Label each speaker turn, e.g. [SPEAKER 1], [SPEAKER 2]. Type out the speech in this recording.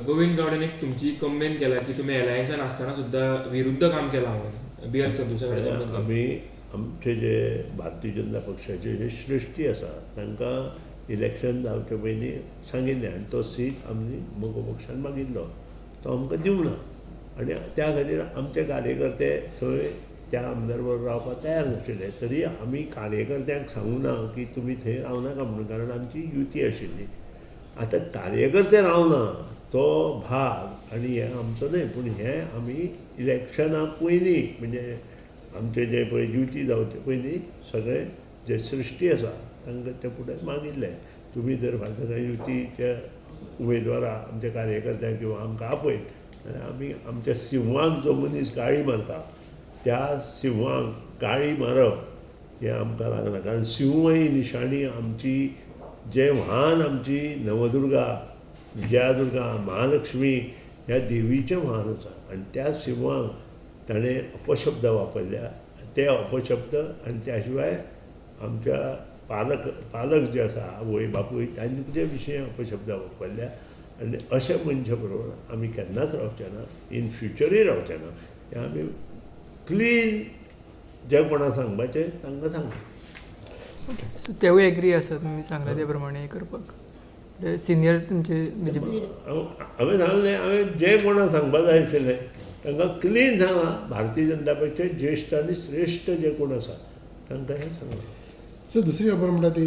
[SPEAKER 1] गोविंद गावडेन एक तुमची कंप्लेन केला की तुम्ही अलायन्सान असताना सुद्धा विरुद्ध काम केला म्हणून BL संतोषा कडेन कंप्लेन केला.
[SPEAKER 2] आमी आमचे जे भारतीय जनता पक्षाचे जे श्रेश्ठी आसा तांकां इलेक्शन जावचे पयलीं सांगिल्लें आनी तो सीट आमी मोगो पक्षान मागिल्लो तो आमकां दिवंक ना आनी त्या खातीर आमचे कार्यकर्ते थंय त्या आमदार बरोबर रावपाक तयार नाशिल्ले. तरी आमी कार्यकर्त्यांक सांगूंक ना की तुमी थंय रावनाका म्हणून, कारण आमची युती आशिल्ली. आतां कार्यकर्ते रावना तो भाग आनी हें आमचो न्हय, पूण हें आमी इलेक्शना पयलीं म्हणजे आमचे जे पळय युती जावचे पयलीं सगळे जे सृश्टी आसा तांकां ते फुडें मागिल्ले तुमी जर फाल्यां युतीच्या उमेदवाराक आमच्या कार्यकर्त्यांक किंवा आमकां आपयत जाल्यार आमी आमच्या सिंहाक जो मनीस गाळी मारता त्या सिंहाक गाळी मारप हें आमकां लागना. कारण सिंह ही निशाणी आमची जे म्हान आमची नवदुर्गा, विजयादुर्गा, महालक्ष्मी ह्या देवीचें म्हान आसा आनी त्या सिंहाक ताणें अपशब्द वापरल्या. ते अपशब्द आनी त्या शिवाय आमच्या पालक जे आसा आवय बापूय तांचे विशयी अपशब्द वापरल्या आनी अशा मनशा बरोबर आमी केन्नाच रावचे ना, इन फ्युचरूय रावचे ना. हें आमी क्लीन जे कोणा सांगपाचें तांकां सांगता.
[SPEAKER 3] सो तेवूय एग्री आसा तुमी सांगला त्या प्रमाणे करपाक सिनियर तुमचे BJP.
[SPEAKER 2] हांवें सांगलें हांवें जे कोणाक सांगपाक जाय आशिल्लें तांकां क्लीन सांगलां. भारतीय जनता पक्षाचे ज्येश्ठ आनी श्रेश्ठ जे कोण आसा तांकां हें सांगलां.
[SPEAKER 4] सर दुसरी खबर म्हणटा ती